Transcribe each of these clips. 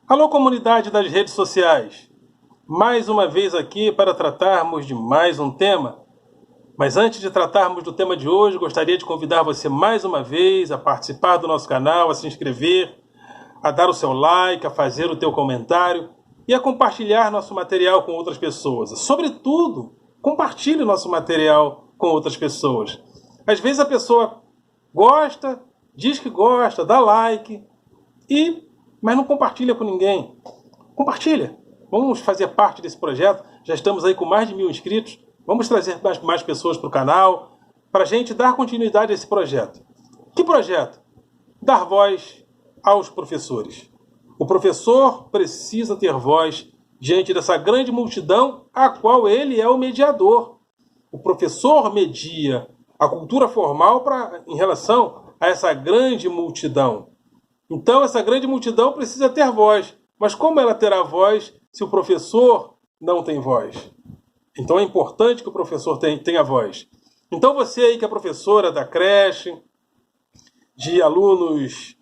Alô, comunidade das redes sociais! Mais uma vez aqui para tratarmos de mais um tema. Mas antes de tratarmos do tema de hoje, gostaria de convidar você mais uma vez a participar do nosso canal, a se inscrever, a dar o seu like, a fazer o teu comentário e a compartilhar nosso material com outras pessoas. Sobretudo, compartilhe nosso material com outras pessoas. Às vezes a pessoa gosta, diz que gosta, dá like, mas não compartilha com ninguém. Compartilha. Vamos fazer parte desse projeto. Já estamos aí com mais de 1000 inscritos. Vamos trazer mais pessoas para o canal para a gente dar continuidade a esse projeto. Que projeto? Dar voz aos professores. O professor precisa ter voz diante dessa grande multidão a qual ele é o mediador. O professor media a cultura formal em relação a essa grande multidão. Então, essa grande multidão precisa ter voz. Mas como ela terá voz se o professor não tem voz? Então, é importante que o professor tenha voz. Então, você aí que é professora da creche, de alunos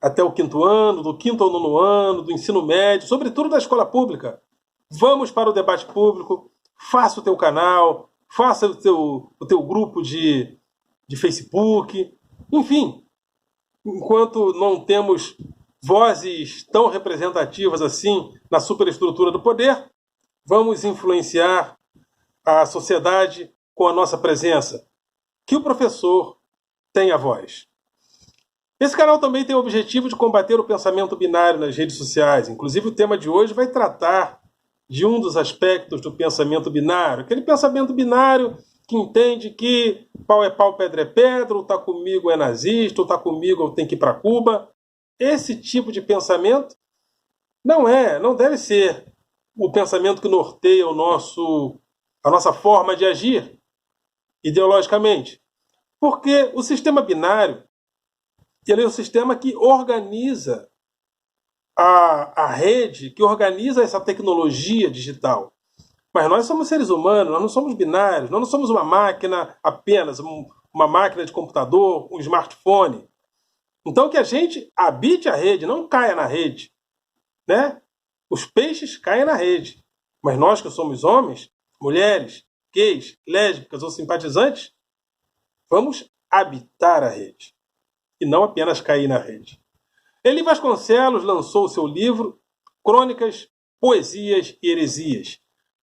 até o 5º ano, do 5º ao 9º ano, do ensino médio, sobretudo da escola pública, vamos para o debate público, faça o teu canal, faça o teu grupo de Facebook, enfim. Enquanto não temos vozes tão representativas assim na superestrutura do poder, vamos influenciar a sociedade com a nossa presença. Que o professor tenha voz. Esse canal também tem o objetivo de combater o pensamento binário nas redes sociais. Inclusive, o tema de hoje vai tratar de um dos aspectos do pensamento binário. Aquele pensamento binário que entende que pau é pau, pedra é pedra, ou está comigo é nazista, ou está comigo eu tenho que ir para Cuba. Esse tipo de pensamento não deve ser o pensamento que norteia a nossa forma de agir ideologicamente. Porque o sistema binário ele é o sistema que organiza a rede, que organiza essa tecnologia digital. Mas nós somos seres humanos, nós não somos binários, nós não somos uma máquina apenas, uma máquina de computador, um smartphone. Então que a gente habite a rede, não caia na rede. Né? Os peixes caem na rede. Mas nós que somos homens, mulheres, gays, lésbicas ou simpatizantes, vamos habitar a rede. E não apenas cair na rede. Eli Vasconcelos lançou o seu livro Crônicas, Poesias e Heresias.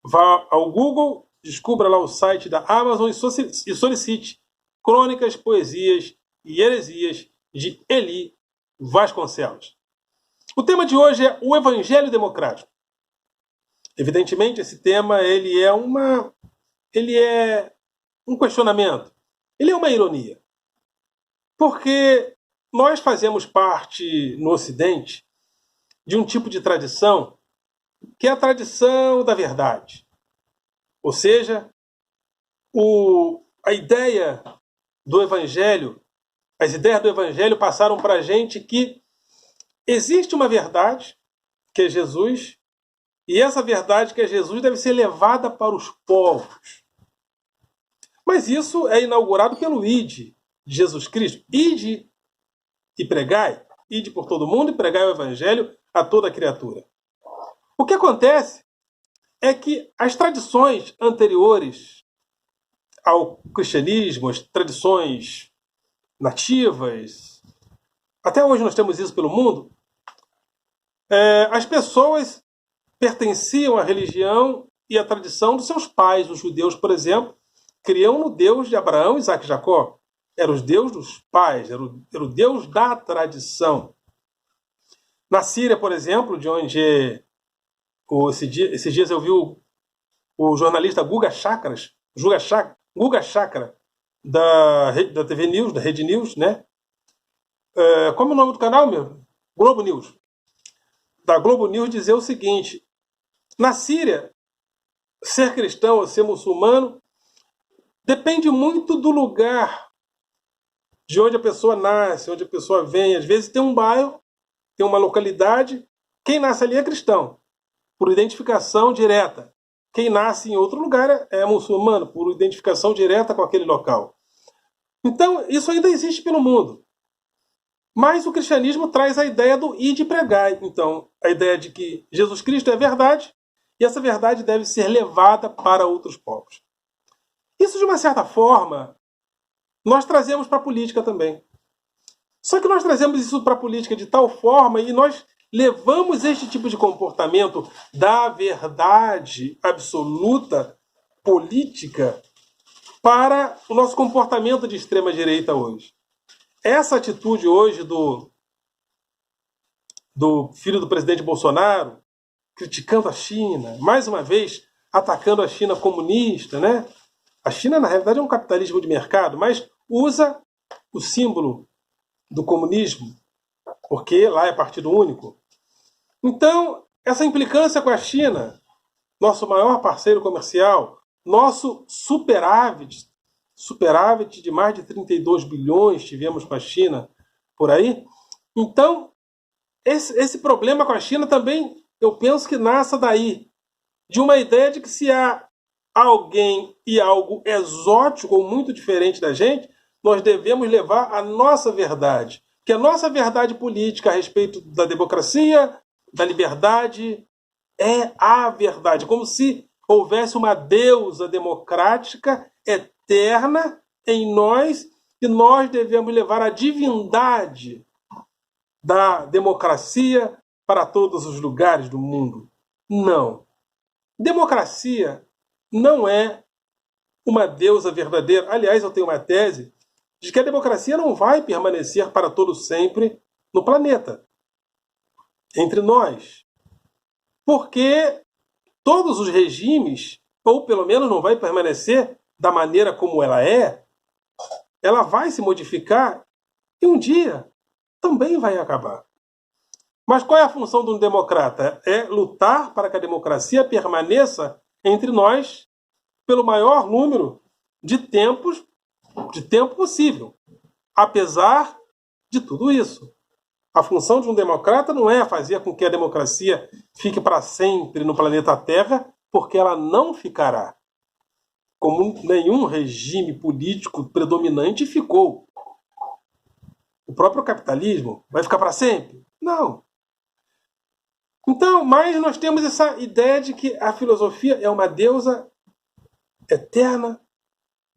Vá ao Google, descubra lá o site da Amazon e solicite Crônicas, Poesias e Heresias de Eli Vasconcelos. O tema de hoje é o Evangelho Democrático. Evidentemente, esse tema ele é um questionamento, ele é uma ironia. Porque nós fazemos parte, no Ocidente, de um tipo de tradição que é a tradição da verdade. Ou seja, a ideia do Evangelho, as ideias do Evangelho passaram para a gente que existe uma verdade, que é Jesus, e essa verdade que é Jesus deve ser levada para os povos. Mas isso é inaugurado pelo ID de Jesus Cristo. Ide e pregai, ide por todo mundo e pregai o Evangelho a toda criatura. O que acontece é que as tradições anteriores ao cristianismo, as tradições nativas, até hoje nós temos isso pelo mundo, as pessoas pertenciam à religião e à tradição dos seus pais. Os judeus, por exemplo, criam no Deus de Abraão, Isaac e Jacó. Era o Deus dos pais, era o Deus da tradição. Na Síria, por exemplo, de onde esses dias eu vi o jornalista Guga Chakra, da TV News, da Rede News, né? Como é o nome do canal, meu? Globo News. Da Globo News dizer o seguinte: na Síria, ser cristão ou ser muçulmano depende muito do lugar de onde a pessoa nasce, onde a pessoa vem. Às vezes tem um bairro, tem uma localidade, quem nasce ali é cristão, por identificação direta. Quem nasce em outro lugar é muçulmano, por identificação direta com aquele local. Então, isso ainda existe pelo mundo. Mas o cristianismo traz a ideia do ide e pregai. Então, a ideia de que Jesus Cristo é verdade e essa verdade deve ser levada para outros povos. Isso, de uma certa forma, nós trazemos para a política também. Só que nós trazemos isso para a política de tal forma e nós levamos este tipo de comportamento da verdade absoluta política para o nosso comportamento de extrema-direita hoje. Essa atitude hoje do filho do presidente Bolsonaro, criticando a China, mais uma vez atacando a China comunista, né? A China, na realidade, é um capitalismo de mercado, mas usa o símbolo do comunismo, porque lá é partido único. Então, essa implicância com a China, nosso maior parceiro comercial, nosso superávit de mais de 32 bilhões tivemos com a China por aí. Então, esse problema com a China também, eu penso que nasce daí, de uma ideia de que se há alguém e algo exótico ou muito diferente da gente, nós devemos levar a nossa verdade, que a nossa verdade política a respeito da democracia, da liberdade, é a verdade, como se houvesse uma deusa democrática eterna em nós e nós devemos levar a divindade da democracia para todos os lugares do mundo. Não. Democracia não é uma deusa verdadeira. Aliás, eu tenho uma tese de que a democracia não vai permanecer para todo sempre no planeta, entre nós. Porque todos os regimes, ou pelo menos não vai permanecer da maneira como ela vai se modificar e um dia também vai acabar. Mas qual é a função de um democrata? É lutar para que a democracia permaneça entre nós pelo maior número de tempo possível. Apesar de tudo isso. A função de um democrata não é fazer com que a democracia fique para sempre no planeta Terra, porque ela não ficará. Como nenhum regime político predominante ficou. O próprio capitalismo vai ficar para sempre? Não. Então, mas nós temos essa ideia de que a filosofia é uma deusa eterna,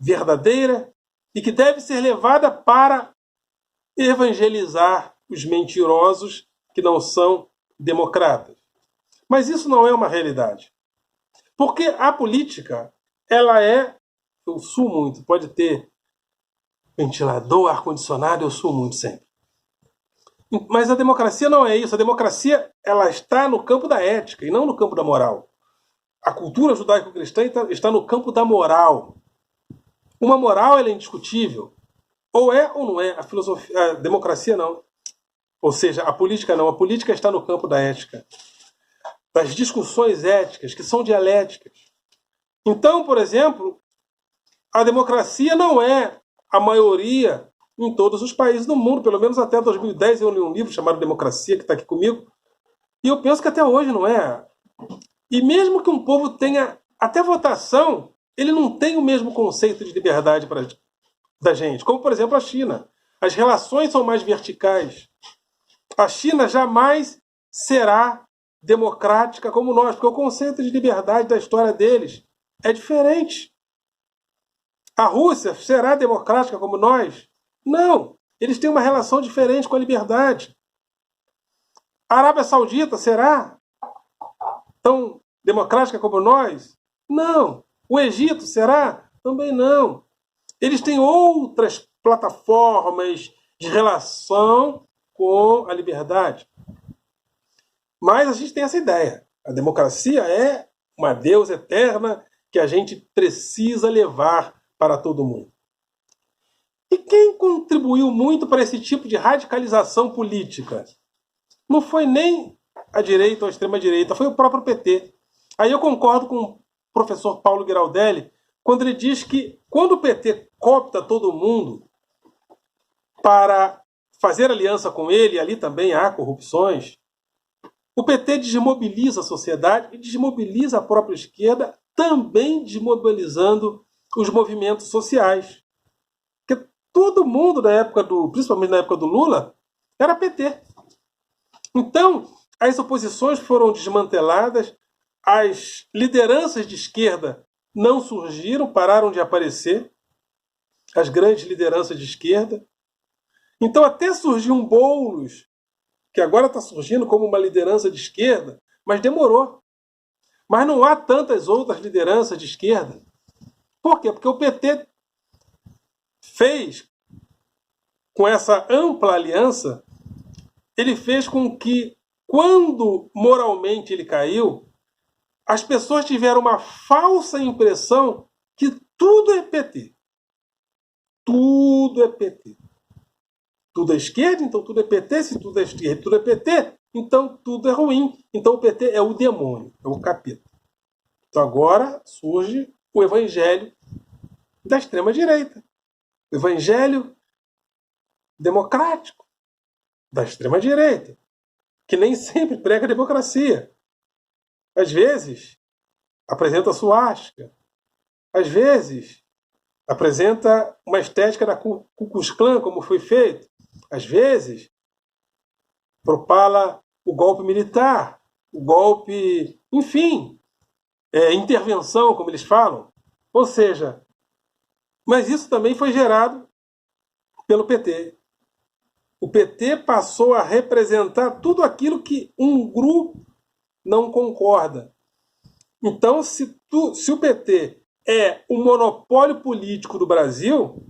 verdadeira, e que deve ser levada para evangelizar os mentirosos que não são democratas. Mas isso não é uma realidade. Porque a política, ela é... Eu suo muito, pode ter ventilador, ar-condicionado, eu suo muito sempre. Mas a democracia não é isso. A democracia, ela está no campo da ética e não no campo da moral. A cultura judaico-cristã está no campo da moral. Uma moral, ela é indiscutível. Ou é ou não é. A democracia não. Ou seja, a política não. A política está no campo da ética. Das discussões éticas, que são dialéticas. Então, por exemplo, a democracia não é a maioria em todos os países do mundo. Pelo menos até 2010 eu li um livro chamado Democracia, que está aqui comigo. E eu penso que até hoje não é. E mesmo que um povo tenha até votação, ele não tem o mesmo conceito de liberdade da gente. Como, por exemplo, a China. As relações são mais verticais. A China jamais será democrática como nós, porque o conceito de liberdade da história deles é diferente. A Rússia será democrática como nós? Não. Eles têm uma relação diferente com a liberdade. A Arábia Saudita será tão democrática como nós? Não. O Egito será? Também não. Eles têm outras plataformas de relação com a liberdade. Mas a gente tem essa ideia. A democracia é uma deusa eterna que a gente precisa levar para todo mundo. E quem contribuiu muito para esse tipo de radicalização política? Não foi nem a direita ou a extrema-direita, foi o próprio PT. Aí eu concordo com o professor Paulo Giraldelli, quando ele diz que quando o PT coopta todo mundo para fazer aliança com ele, e ali também há corrupções, o PT desmobiliza a sociedade e desmobiliza a própria esquerda, também desmobilizando os movimentos sociais. Porque todo mundo, principalmente na época do Lula, Era PT. Então, as oposições foram desmanteladas, as lideranças de esquerda não surgiram, pararam de aparecer, as grandes lideranças de esquerda. Então, até surgiu um Boulos, que agora está surgindo como uma liderança de esquerda, mas demorou. Mas não há tantas outras lideranças de esquerda. Por quê? Porque o PT fez, com essa ampla aliança, ele fez com que, quando moralmente ele caiu, as pessoas tiveram uma falsa impressão que tudo é PT. Tudo é PT. Tudo é esquerda, então tudo é PT. Se tudo é esquerda, tudo é PT, então tudo é ruim. Então o PT é o demônio, é o capeta. Então agora surge o evangelho da extrema-direita. O evangelho democrático da extrema-direita, que nem sempre prega democracia. Às vezes, apresenta suástica. Às vezes, apresenta uma estética da Ku Klux Klan, como foi feito. Às vezes, propala o golpe militar, o golpe, enfim, intervenção, como eles falam. Ou seja, mas isso também foi gerado pelo PT. O PT passou a representar tudo aquilo que um grupo não concorda. Então, se o PT é o monopólio político do Brasil,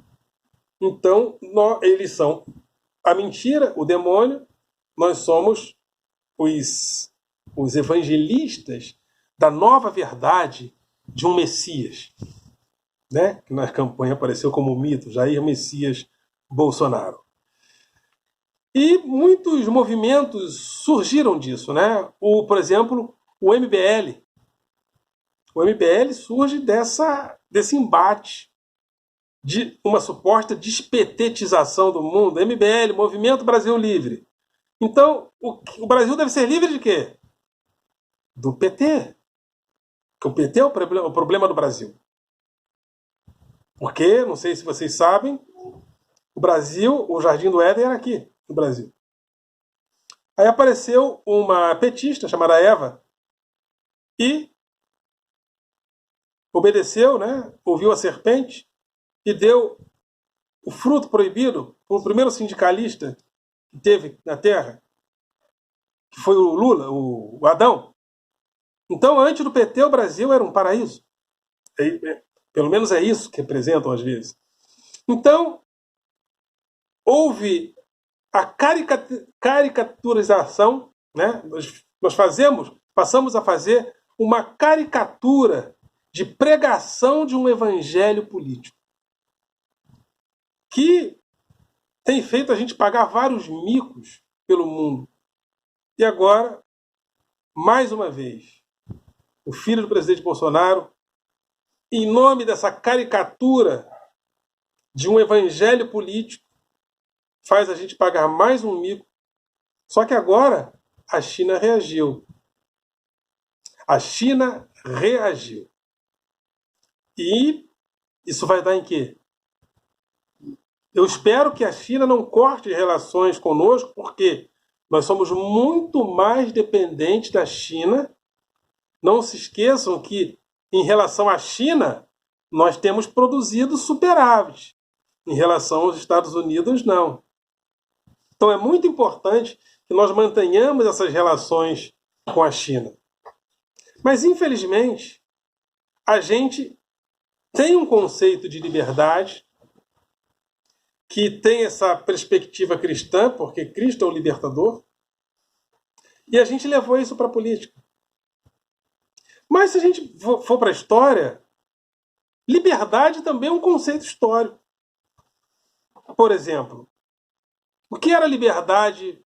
então eles são a mentira, o demônio, nós somos os evangelistas da nova verdade de um Messias, né? Que na campanha apareceu como mito, Jair Messias Bolsonaro. E muitos movimentos surgiram disso, né? Por exemplo, o MBL. O MBL surge desse embate de uma suposta despetetização do mundo. MBL, Movimento Brasil Livre. Então, o Brasil deve ser livre de quê? Do PT. Porque o PT é o problema do Brasil. Porque, não sei se vocês sabem, o Brasil, o Jardim do Éden era aqui, no Brasil. Aí apareceu uma petista chamada Eva e obedeceu, né? Ouviu a serpente e deu o fruto proibido para o primeiro sindicalista que teve na Terra, que foi o Lula, o Adão. Então, antes do PT, o Brasil era um paraíso. Pelo menos é isso que representam às vezes. Então, houve a caricaturização, né? Nós passamos a fazer uma caricatura de pregação de um evangelho político que tem feito a gente pagar vários micos pelo mundo. E agora, mais uma vez, o filho do presidente Bolsonaro, em nome dessa caricatura de um evangelho político, faz a gente pagar mais um mico. Só que agora a China reagiu. A China reagiu. E isso vai dar em quê? Eu espero que a China não corte relações conosco, porque nós somos muito mais dependentes da China. Não se esqueçam que, em relação à China, nós temos produzido superávit. Em relação aos Estados Unidos, não. Então é muito importante que nós mantenhamos essas relações com a China. Mas, infelizmente, a gente tem um conceito de liberdade que tem essa perspectiva cristã, porque Cristo é o libertador, e a gente levou isso para a política. Mas se a gente for para a história, liberdade também é um conceito histórico. Por exemplo, o que era liberdade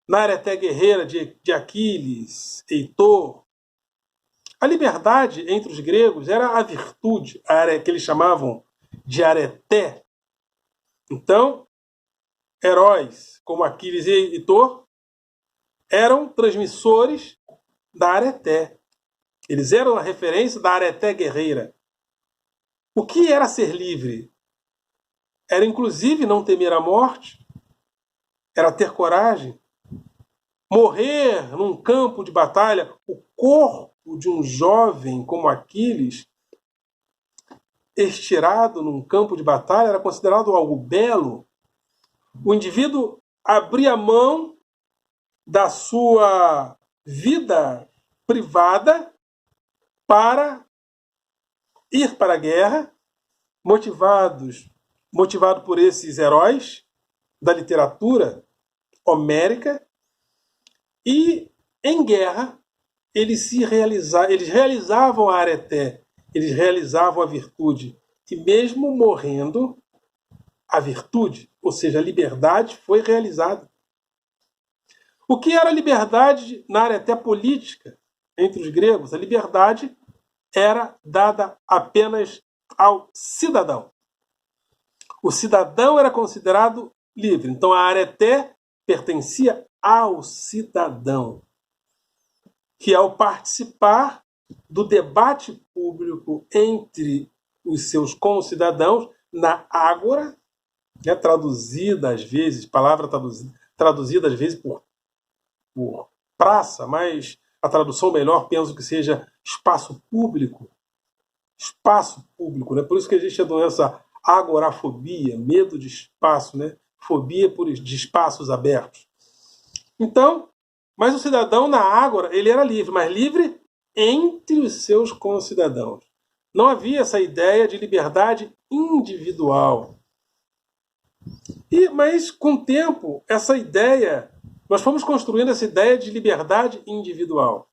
na areté guerreira de Aquiles, Heitor? A liberdade entre os gregos era a virtude, que eles chamavam de areté. Então, heróis como Aquiles e Heitor eram transmissores da areté. Eles eram a referência da areté guerreira. O que era ser livre? Era, inclusive, não temer a morte, era ter coragem. Morrer num campo de batalha, o corpo de um jovem como Aquiles, estirado num campo de batalha, era considerado algo belo. O indivíduo abria mão da sua vida privada para ir para a guerra, motivado por esses heróis da literatura homérica, e em guerra eles realizavam a areté, eles realizavam a virtude, e mesmo morrendo, a virtude, ou seja, a liberdade, foi realizada. O que era liberdade na areté política entre os gregos? A liberdade era dada apenas ao cidadão. O cidadão era considerado livre. Então a areté pertencia ao cidadão, que ao participar do debate público entre os seus concidadãos na ágora, traduzida às vezes, palavra traduzida às vezes por praça, mas a tradução melhor penso que seja espaço público. Espaço público, né? Por isso que existe a doença agorafobia, medo de espaço, né? Fobia de espaços abertos. Então, mas o cidadão na ágora, ele era livre, mas livre entre os seus concidadãos. Não havia essa ideia de liberdade individual. Mas com o tempo, nós fomos construindo essa ideia de liberdade individual.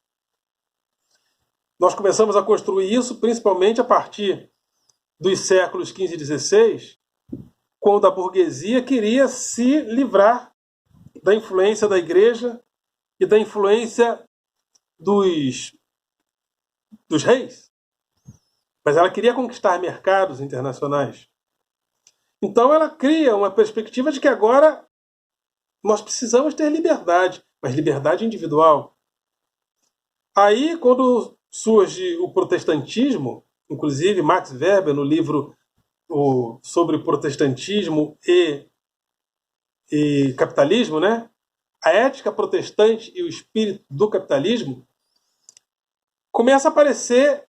Nós começamos a construir isso principalmente a partir dos séculos XV e XVI, quando a burguesia queria se livrar da influência da igreja e da influência dos reis. Mas ela queria conquistar mercados internacionais. Então ela cria uma perspectiva de que agora nós precisamos ter liberdade, mas liberdade individual. Aí, quando surge o protestantismo, inclusive Max Weber, no livro sobre protestantismo e capitalismo, né? A ética protestante e o espírito do capitalismo, começa a aparecer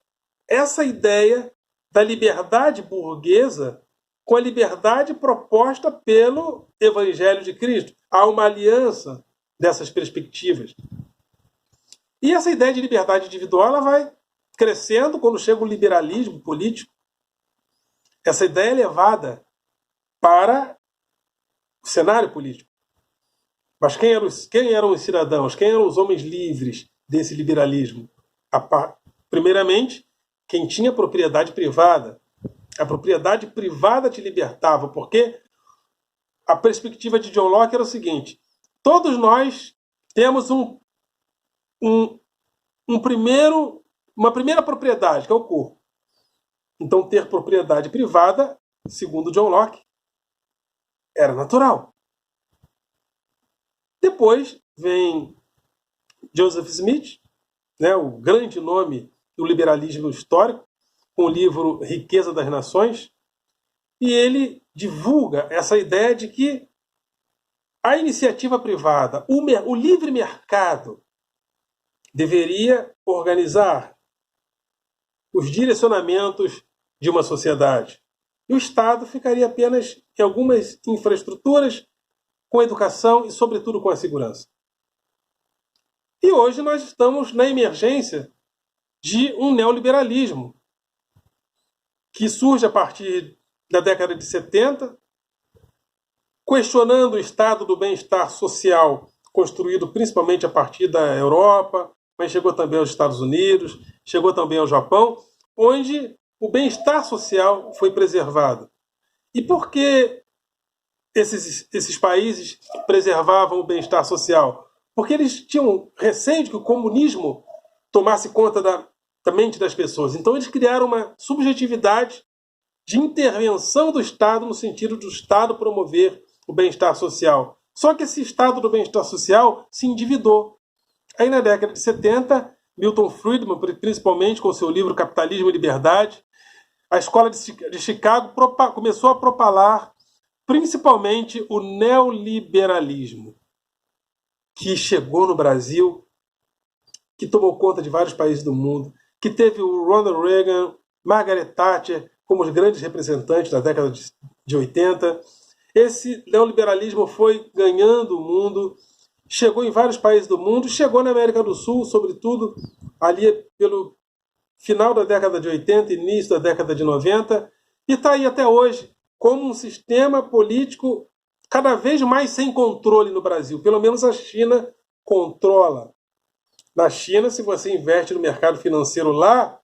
essa ideia da liberdade burguesa com a liberdade proposta pelo Evangelho de Cristo. Há uma aliança dessas perspectivas. E essa ideia de liberdade individual ela vai crescendo quando chega o liberalismo político. Essa ideia é levada para o cenário político. Mas quem eram os cidadãos? Quem eram os homens livres desse liberalismo? Primeiramente, quem tinha propriedade privada. A propriedade privada te libertava, porque a perspectiva de John Locke era o seguinte: todos nós temos uma primeira propriedade, que é o corpo. Então, ter propriedade privada, segundo John Locke, era natural. Depois vem Joseph Smith, né, o grande nome do liberalismo histórico, com o livro Riqueza das Nações, e ele divulga essa ideia de que a iniciativa privada, o livre mercado, deveria organizar os direcionamentos de uma sociedade. E o Estado ficaria apenas em algumas infraestruturas, com a educação e, sobretudo, com a segurança. E hoje nós estamos na emergência de um neoliberalismo que surge a partir da década de 70, questionando o estado do bem-estar social construído principalmente a partir da Europa, mas chegou também aos Estados Unidos, chegou também ao Japão, onde o bem-estar social foi preservado. E por que esses países preservavam o bem-estar social? Porque eles tinham receio de que o comunismo tomasse conta da mente das pessoas. Então eles criaram uma subjetividade de intervenção do Estado no sentido do Estado promover o bem-estar social. Só que esse Estado do bem-estar social se endividou. Aí na década de 70, Milton Friedman, principalmente com seu livro Capitalismo e Liberdade, a escola de Chicago começou a propalar principalmente o neoliberalismo, que chegou no Brasil, que tomou conta de vários países do mundo, que teve o Ronald Reagan, Margaret Thatcher como os grandes representantes da década de 80. Esse neoliberalismo foi ganhando o mundo, chegou em vários países do mundo, chegou na América do Sul, sobretudo ali pelo final da década de 80, início da década de 90, e está aí até hoje, como um sistema político cada vez mais sem controle no Brasil. Pelo menos a China controla. Na China, se você investe no mercado financeiro lá,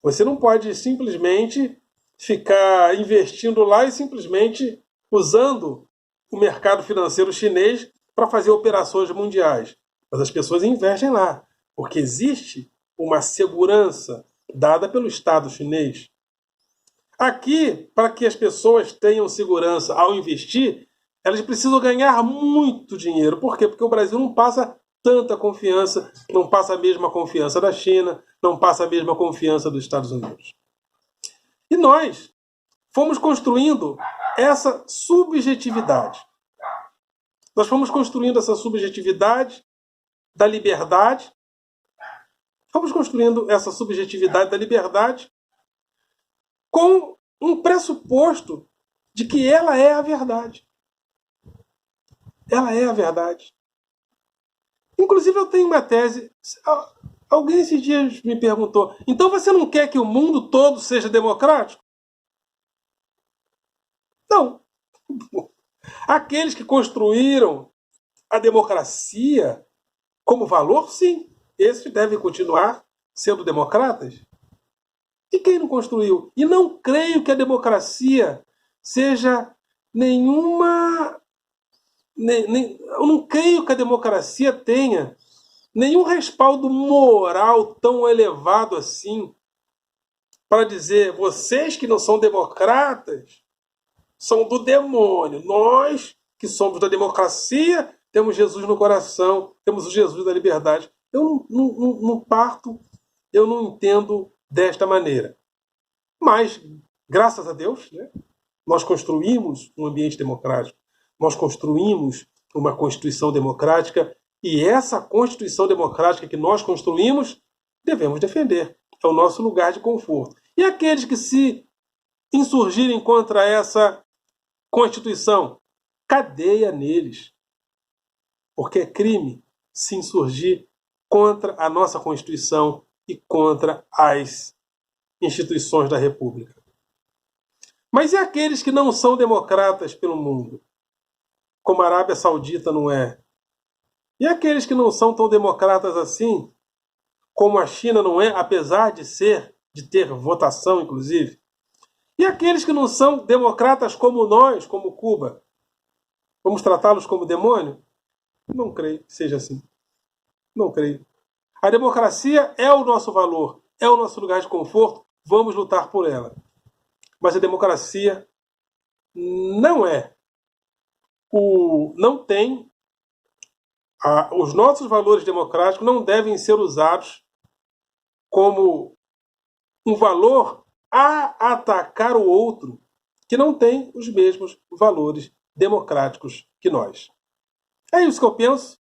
você não pode simplesmente ficar investindo lá e simplesmente usando o mercado financeiro chinês para fazer operações mundiais. Mas as pessoas investem lá, porque existe uma segurança dada pelo Estado chinês. Aqui, para que as pessoas tenham segurança ao investir, elas precisam ganhar muito dinheiro. Por quê? Porque o Brasil não passa tanta confiança, não passa a mesma confiança da China, não passa a mesma confiança dos Estados Unidos. E nós fomos construindo essa subjetividade. Nós fomos construindo essa subjetividade da liberdade. Fomos construindo essa subjetividade da liberdade com um pressuposto de que ela é a verdade. Ela é a verdade. Inclusive, eu tenho uma tese. Alguém esses dias me perguntou: então você não quer que o mundo todo seja democrático? Não. Aqueles que construíram a democracia como valor, sim. Esses devem continuar sendo democratas. E quem não construiu? E não creio que a democracia seja nenhuma... eu não creio que a democracia tenha nenhum respaldo moral tão elevado assim para dizer: vocês que não são democratas são do demônio. Nós que somos da democracia temos Jesus no coração, temos o Jesus da liberdade. Eu não parto, eu não entendo desta maneira. Mas, graças a Deus, né, nós construímos um ambiente democrático. Nós construímos uma Constituição democrática e essa Constituição democrática que nós construímos, devemos defender. É o nosso lugar de conforto. E aqueles que se insurgirem contra essa Constituição, cadeia neles. Porque é crime se insurgir contra a nossa Constituição e contra as instituições da República. Mas e aqueles que não são democratas pelo mundo? Como a Arábia Saudita não é. E aqueles que não são tão democratas assim, como a China não é, apesar de ter votação, inclusive. E aqueles que não são democratas como nós, como Cuba, vamos tratá-los como demônio? Não creio que seja assim. Não creio. A democracia é o nosso valor, é o nosso lugar de conforto, vamos lutar por ela. Mas a democracia não tem, os nossos valores democráticos não devem ser usados como um valor a atacar o outro que não tem os mesmos valores democráticos que nós. É isso que eu penso.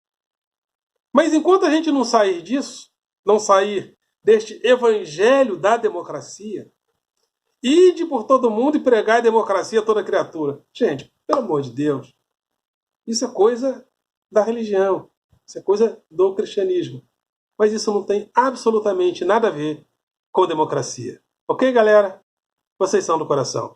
Mas enquanto a gente não sair disso, não sair deste evangelho da democracia, ide por todo mundo e pregar a democracia a toda criatura. Gente, pelo amor de Deus, isso é coisa da religião, isso é coisa do cristianismo. Mas isso não tem absolutamente nada a ver com democracia. Ok, galera? Vocês são do coração.